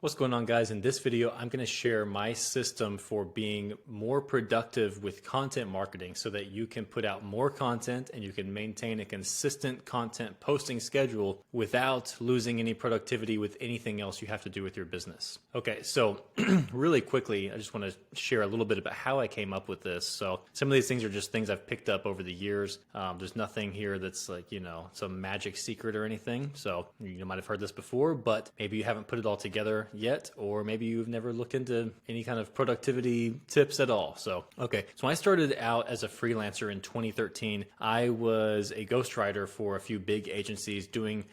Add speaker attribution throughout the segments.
Speaker 1: What's going on, guys? In this video, I'm going to share my system for being more productive with content marketing so that you can put out more content and you can maintain a consistent content posting schedule without losing any productivity with anything else you have to do with your business. Okay, so really quickly, I just want to share a little bit about how I came up with this. So some of these things are just things I've picked up over the years. There's nothing here that's like, some magic secret or anything. So you might have heard this before, but maybe you haven't put it all together yet, or maybe you've never looked into any kind of productivity tips at all. So when I started out as a freelancer in 2013, I was a ghostwriter for a few big agencies doing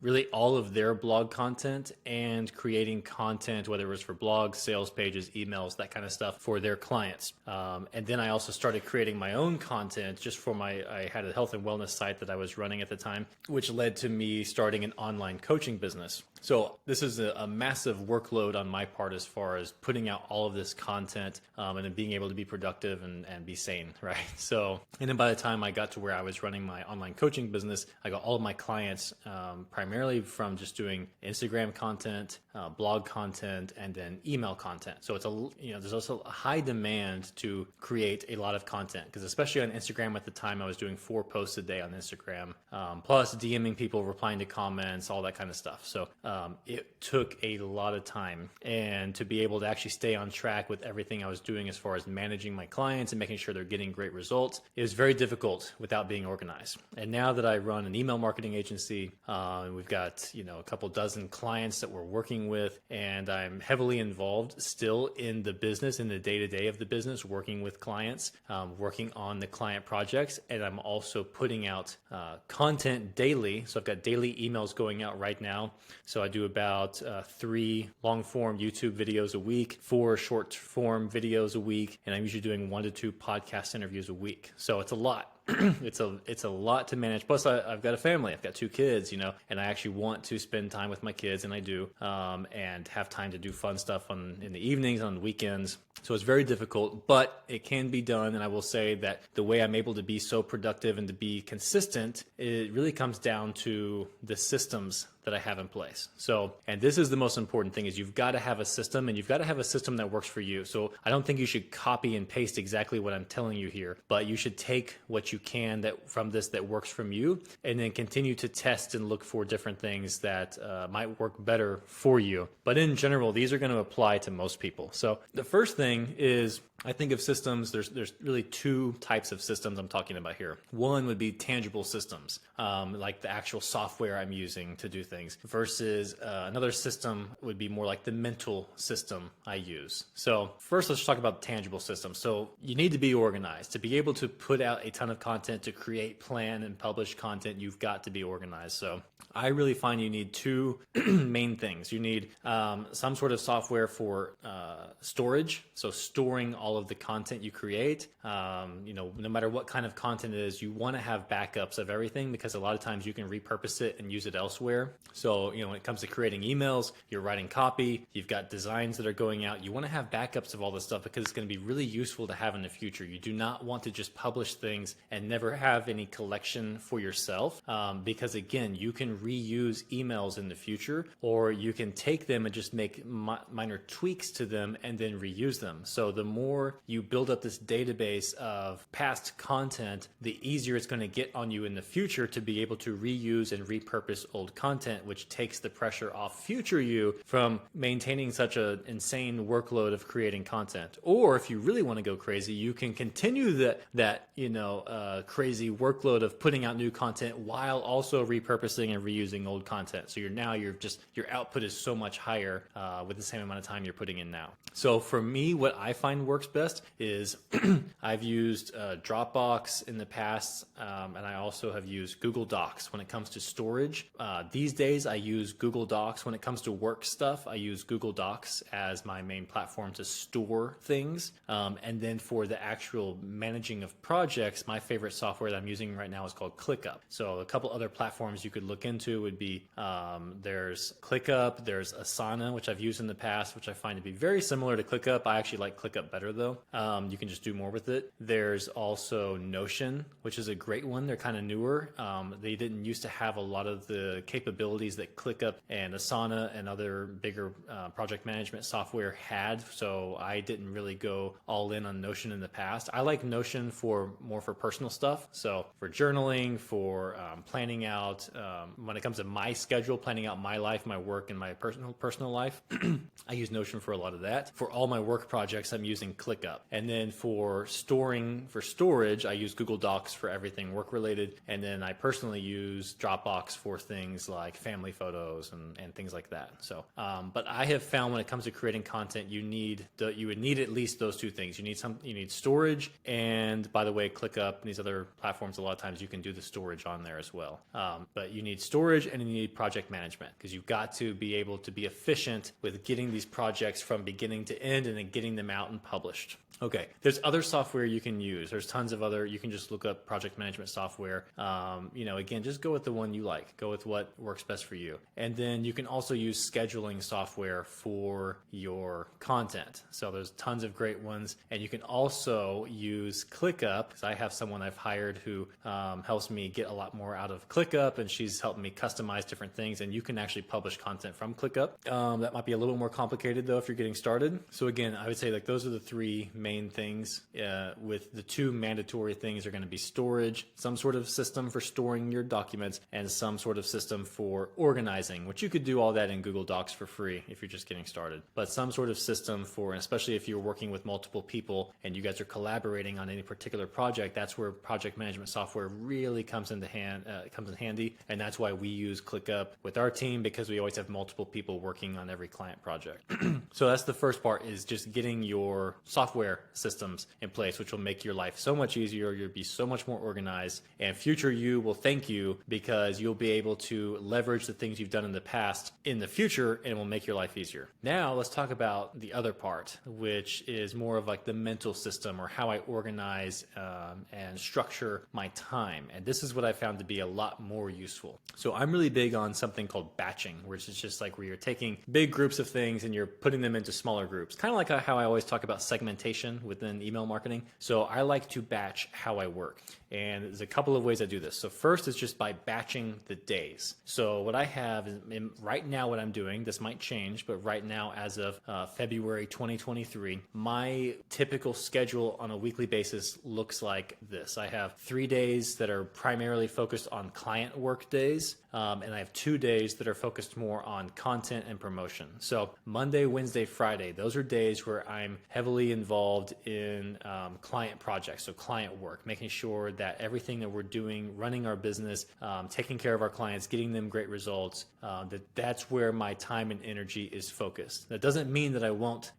Speaker 1: really all of their blog content and creating content, whether it was for blogs, sales pages, emails, that kind of stuff for their clients. And then I also started creating my own content just for I had a health and wellness site that I was running at the time, which led to me starting an online coaching business. So this is a massive workload on my part as far as putting out all of this content and then being able to be productive and be sane, right? So, and then by the time I got to where I was running my online coaching business, I got all of my clients primarily from just doing Instagram content, blog content, and then email content. So it's there's also a high demand to create a lot of content, because especially on Instagram at the time, I was doing 4 posts a day on Instagram, plus DMing people, replying to comments, all that kind of stuff. So it took a lot of time, and to be able to actually stay on track with everything I was doing as far as managing my clients and making sure they're getting great results is very difficult without being organized. And now that I run an email marketing agency, we've got a couple dozen clients that we're working with, and I'm heavily involved still in the business, in the day-to-day of the business, working with clients, working on the client projects, and I'm also putting out content daily. So I've got daily emails going out right now. So I do about 3 long-form YouTube videos a week, 4 short-form videos a week, and I'm usually doing 1 to 2 podcast interviews a week. So it's a lot. It's a lot to manage. Plus, I've got a family. I've got 2 kids, and I actually want to spend time with my kids, and I do, and have time to do fun stuff in the evenings, on the weekends. So it's very difficult, but it can be done. And I will say that the way I'm able to be so productive and to be consistent, it really comes down to the systems that I have in place. So, and this is the most important thing, is you've got to have a system, and you've got to have a system that works for you. So I don't think you should copy and paste exactly what I'm telling you here, but you should take what you can from this that works from you, and then continue to test and look for different things that might work better for you. But in general, these are going to apply to most people. So the first thing is, I think of systems, there's really 2 types of systems I'm talking about here. One would be tangible systems, like the actual software I'm using to do things, versus another system would be more like the mental system I use. So first, let's talk about tangible systems. So you need to be organized. To be able to put out a ton of content, to create, plan, and publish content, you've got to be organized. So I really find you need 2 main things. You need some sort of software for storage, so storing all of the content you create. No matter what kind of content it is, you want to have backups of everything, because a lot of times you can repurpose it and use it elsewhere. So, when it comes to creating emails, you're writing copy, you've got designs that are going out, you want to have backups of all this stuff, because it's going to be really useful to have in the future. You do not want to just publish things and never have any collection for yourself, because again, you can reuse emails in the future, or you can take them and just make minor tweaks to them and then reuse them. So the more you build up this database of past content, the easier it's going to get on you in the future to be able to reuse and repurpose old content, which takes the pressure off future you from maintaining such an insane workload of creating content. Or if you really want to go crazy, you can continue that crazy workload of putting out new content while also repurposing and reusing old content. So your output is so much higher with the same amount of time you're putting in now. So for me, what I find works best is I've used Dropbox in the past, and I also have used Google Docs when it comes to storage. These days, I use Google Docs. When it comes to work stuff, I use Google Docs as my main platform to store things. And then for the actual managing of projects, my favorite software that I'm using right now is called ClickUp. So a couple other platforms you could look into would be there's ClickUp, there's Asana, which I've used in the past, which I find to be very similar to ClickUp. I actually like ClickUp better though. You can just do more with it. There's also Notion, which is a great one. They're kind of newer. They didn't used to have a lot of the capabilities capabilities that ClickUp and Asana and other bigger project management software had. So I didn't really go all in on Notion in the past. I like Notion for more for personal stuff. So for journaling, for planning out, when it comes to my schedule, planning out my life, my work, and my personal life, I use Notion for a lot of that. For all my work projects, I'm using ClickUp. And then for storage, I use Google Docs for everything work related. And then I personally use Dropbox for things like family photos and things like that. So, but I have found when it comes to creating content, you would need at least those two things. You need storage, and by the way, ClickUp and these other platforms, a lot of times you can do the storage on there as well. But you need storage and you need project management, because you've got to be able to be efficient with getting these projects from beginning to end and then getting them out and published. Okay, there's other software you can use. There's tons of other, you can just look up project management software. Again, just go with the one you like. Go with what works best for you. And then you can also use scheduling software for your content. So there's tons of great ones. And you can also use ClickUp, because I have someone I've hired who helps me get a lot more out of ClickUp, and she's helped me customize different things. And you can actually publish content from ClickUp. That might be a little more complicated though if you're getting started. So again, I would say like those are the three main things. With the two mandatory things are going to be storage, some sort of system for storing your documents, and some sort of system for organizing, which you could do all that in Google Docs for free if you're just getting started. But some sort of system for, and especially if you're working with multiple people and you guys are collaborating on any particular project, that's where project management software really comes in handy. And that's why we use ClickUp with our team, because we always have multiple people working on every client project. So that's the first part, is just getting your software systems in place, which will make your life so much easier. You'll be so much more organized, and future you will thank you, because you'll be able to leverage the things you've done in the past in the future, and it will make your life easier. Now let's talk about the other part, which is more of like the mental system, or how I organize and structure my time. And this is what I found to be a lot more useful. So I'm really big on something called batching, which is just like where you're taking big groups of things and you're putting them into smaller groups, kind of like how I always talk about segmentation within email marketing. So I like to batch how I work. And there's a couple of ways I do this. So first is just by batching the days. So what I have is, right now what I'm doing, this might change, but right now as of February 2023, my typical schedule on a weekly basis looks like this. I have 3 days that are primarily focused on client work days. And I have 2 days that are focused more on content and promotion. So Monday, Wednesday, Friday, those are days where I'm heavily involved in client projects. So client work, making sure that everything that we're doing, running our business, taking care of our clients, getting them great results, that's where my time and energy is focused. That doesn't mean that I won't,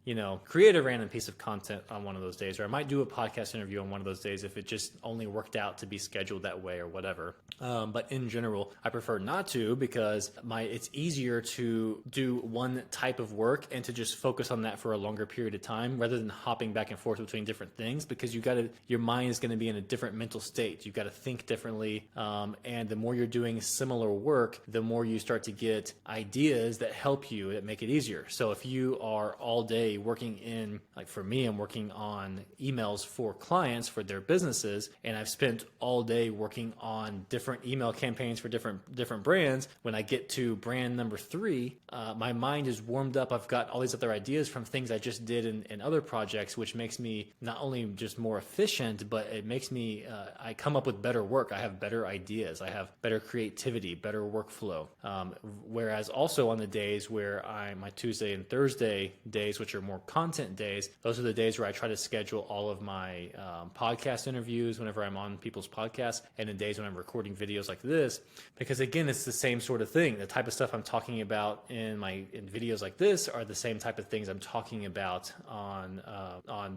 Speaker 1: create a random piece of content on one of those days, or I might do a podcast interview on one of those days if it just only worked out to be scheduled that way or whatever. But in general, I prefer not to, because it's easier to do one type of work and to just focus on that for a longer period of time, rather than hopping back and forth between different things, because your mind is going to be in a different mental state. You've got to think differently. And the more you're doing similar work, the more you start to get ideas that help you, that make it easier. So if you are all day working like for me, I'm working on emails for clients for their businesses, and I've spent all day working on different email campaigns for different brands. When I get to brand number 3, my mind is warmed up. I've got all these other ideas from things I just did in other projects, which makes me not only just more efficient, but it makes me, I come up with better work. I have better ideas. I have better creativity, better workflow. Whereas also on the days where my Tuesday and Thursday days, which are more content days, those are the days where I try to schedule all of my podcast interviews whenever I'm on people's podcasts, and the days when I'm recording videos like this, because again, it's the same sort of thing. The type of stuff I'm talking about in videos like this are the same type of things I'm talking about on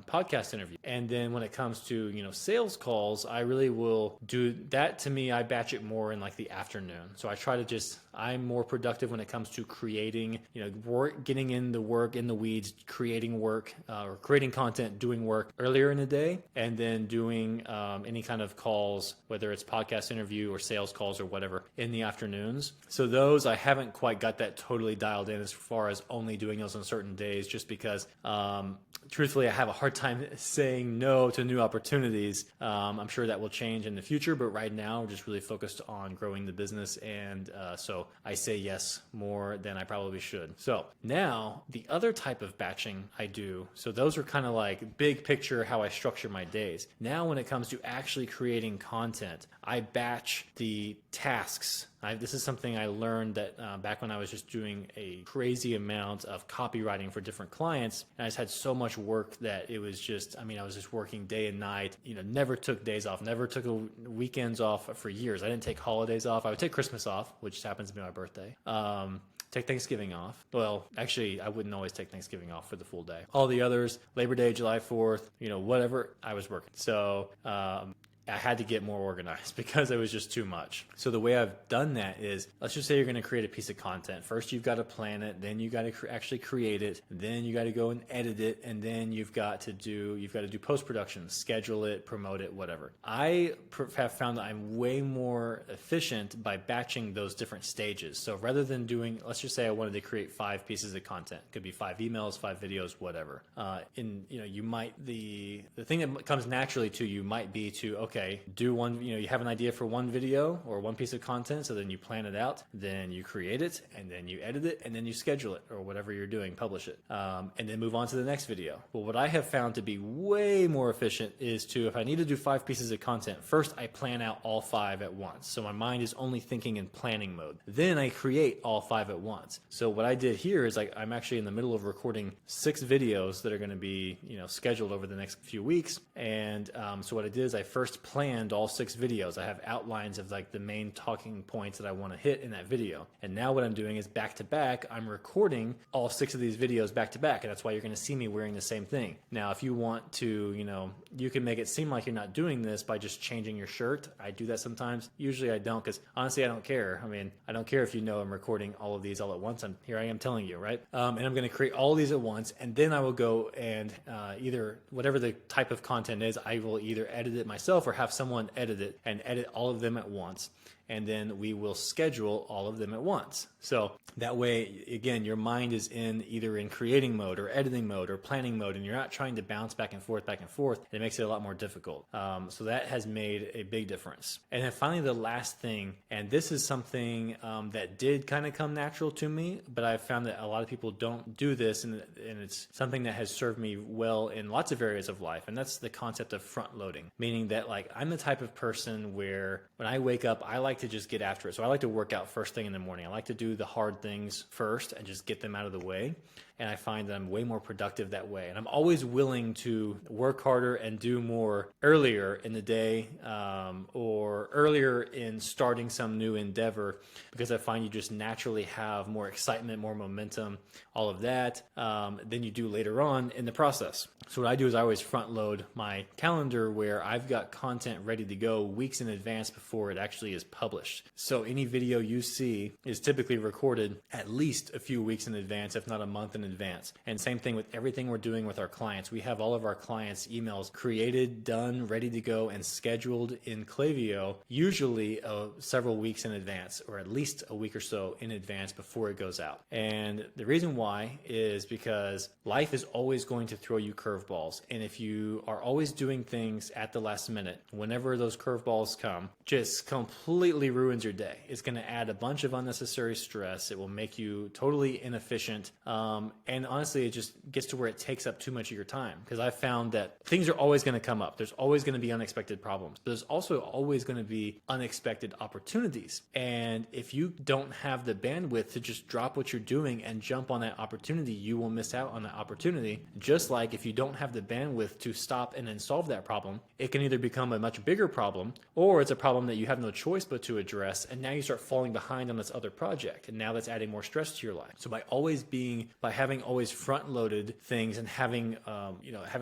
Speaker 1: podcast interviews. And then when it comes to sales calls, I really will do that. To me, I batch it more in like the afternoon. So I try to I'm more productive when it comes to creating, work, getting in the work, in the weeds, creating work, or creating content, doing work earlier in the day, and then doing any kind of calls, whether it's podcast interview or sales calls or whatever, in the afternoons. So those, I haven't quite got that totally dialed in as far as only doing those on certain days, just because truthfully, I have a hard time saying no to new opportunities. I'm sure that will change in the future, but right now we're just really focused on growing the business. And so So I say yes more than I probably should. So now the other type of batching I do, so those are kind of like big picture how I structure my days. Now when it comes to actually creating content, I batch the tasks. This is something I learned that back when I was just doing a crazy amount of copywriting for different clients, and I just had so much work that it was just, I mean, I was just working day and night, never took days off, never took weekends off for years. I didn't take holidays off. I would take Christmas off, which happens to be my birthday. Take Thanksgiving off. Well, actually, I wouldn't always take Thanksgiving off for the full day. All the others, Labor Day, July 4th, whatever, I was working. So, I had to get more organized because it was just too much. So the way I've done that is, let's just say you're going to create a piece of content. First, you've got to plan it. Then you got to actually create it. Then you got to go and edit it. And then you've got to do post-production, schedule it, promote it, whatever. I have found that I'm way more efficient by batching those different stages. So rather than doing, let's just say I wanted to create 5 pieces of content. It could be 5 emails, 5 videos, whatever. You might, the thing that comes naturally to you might be to, okay, do one, you have an idea for one video or one piece of content, so then you plan it out, then you create it, and then you edit it, and then you schedule it, or whatever you're doing, publish it, and then move on to the next video. Well, what I have found to be way more efficient is to, if I need to do 5 pieces of content, first I plan out all 5 at once. So my mind is only thinking in planning mode. Then I create all 5 at once. So what I did here is I'm actually in the middle of recording 6 videos that are going to be, scheduled over the next few weeks. And so what I did is I first planned all 6 videos. I have outlines of the main talking points that I want to hit in that video. And now what I'm doing is back to back, I'm recording all 6 of these videos back to back. And that's why you're going to see me wearing the same thing. Now, if you want to, you can make it seem like you're not doing this by just changing your shirt. I do that sometimes. Usually I don't, because honestly, I don't care. I mean, I don't care if I'm recording all of these all at once. Here I am telling you, right? And I'm going to create all of these at once. And then I will go and either whatever the type of content is, I will either edit it myself or have someone edit it and edit all of them at once. And then we will schedule all of them at once. So that way, again, your mind is either in creating mode or editing mode or planning mode, and you're not trying to bounce back and forth. It makes it a lot more difficult. So that has made a big difference. And then finally, the last thing, and this is something that did kind of come natural to me, but I've found that a lot of people don't do this, and it's something that has served me well in lots of areas of life, and that's the concept of front loading, meaning that I'm the type of person where when I wake up, I like to just get after it. So I like to work out first thing in the morning. I like to do the hard things first and just get them out of the way. And I find that I'm way more productive that way. And I'm always willing to work harder and do more earlier in the day or earlier in starting some new endeavor, because I find you just naturally have more excitement, more momentum, all of that, than you do later on in the process. So what I do is I always front load my calendar where I've got content ready to go weeks in advance before it actually is published. So any video you see is typically recorded at least a few weeks in advance, if not a month in advance. And same thing with everything we're doing with our clients. We have all of our clients' emails created, done, ready to go, and scheduled in Klaviyo, usually several weeks in advance, or at least a week or so in advance before it goes out. And the reason why is because life is always going to throw you curveballs. And if you are always doing things at the last minute, whenever those curveballs come, just completely ruins your day. It's going to add a bunch of unnecessary stress. It will make you totally inefficient. And honestly, it just gets to where it takes up too much of your time, because I've found that things are always going to come up. There's always going to be unexpected problems. But there's also always going to be unexpected opportunities. And if you don't have the bandwidth to just drop what you're doing and jump on that opportunity, you will miss out on that opportunity. Just like if you don't have the bandwidth to stop and then solve that problem, it can either become a much bigger problem, or it's a problem that you have no choice but to address. And now you start falling behind on this other project. And now that's adding more stress to your life. So by having always front loaded things and having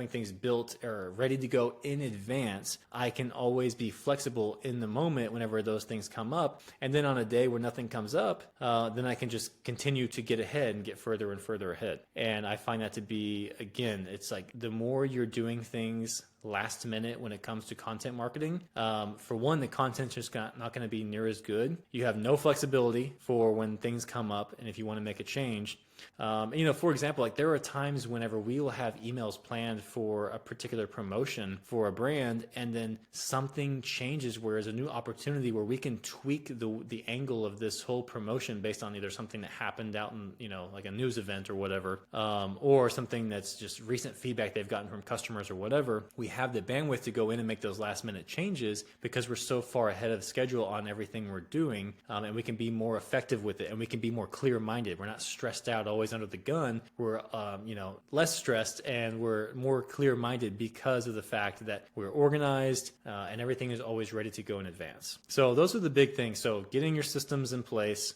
Speaker 1: things built or ready to go in advance, I can always be flexible in the moment whenever those things come up. And then on a day where nothing comes up, then I can just continue to get ahead and get further and further ahead. And I find that to be, again, it's like the more you're doing things last minute when it comes to content marketing, for one, the content's just not going to be near as good. You have no flexibility for when things come up and if you want to make a change. For example, like there are times whenever we will have emails planned for a particular promotion for a brand, and then something changes where there's a new opportunity where we can tweak the angle of this whole promotion based on either something that happened out in, like a news event or whatever, or something that's just recent feedback they've gotten from customers or whatever. We have the bandwidth to go in and make those last minute changes because we're so far ahead of schedule on everything we're doing, and we can be more effective with it, and we can be more clear-minded. We're not stressed out, always under the gun. We're less stressed, and we're more clear-minded because of the fact that we're organized, and everything is always ready to go in advance. So those are the big things. So getting your systems in place,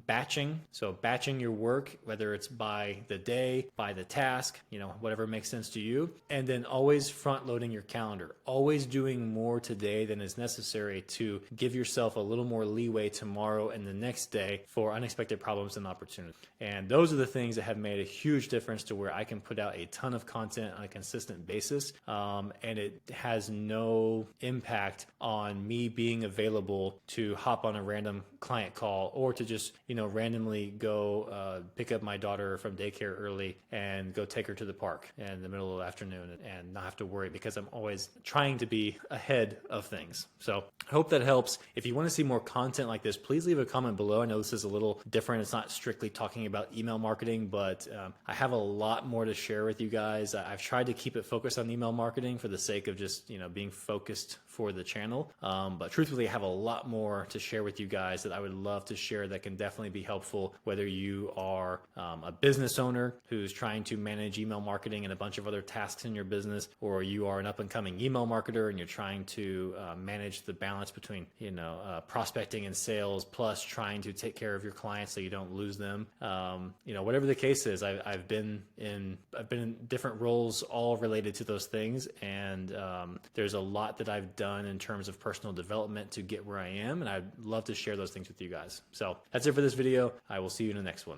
Speaker 1: batching. So batching your work, whether it's by the day, by the task, whatever makes sense to you. And then always front loading your calendar, always doing more today than is necessary to give yourself a little more leeway tomorrow and the next day for unexpected problems and opportunities. And those are the things that have made a huge difference to where I can put out a ton of content on a consistent basis. And it has no impact on me being available to hop on a random client call or to just, randomly go pick up my daughter from daycare early and go take her to the park in the middle of the afternoon and not have to worry because I'm always trying to be ahead of things. So I hope that helps. If you want to see more content like this, please leave a comment below. I know this is a little different. It's not strictly talking about email marketing, but I have a lot more to share with you guys. I've tried to keep it focused on email marketing for the sake of just, being focused for the channel. But truthfully, I have a lot more to share with you guys that I would love to share that can definitely be helpful, whether you are a business owner who's trying to manage email marketing and a bunch of other tasks in your business, or you are an up-and-coming email marketer and you're trying to manage the balance between, prospecting and sales, plus trying to take care of your clients so you don't lose them. Whatever the case is, I've been in different roles all related to those things, and there's a lot that I've done in terms of personal development to get where I am, and I'd love to share those things with you guys. So that's it for this video. I will see you in the next one.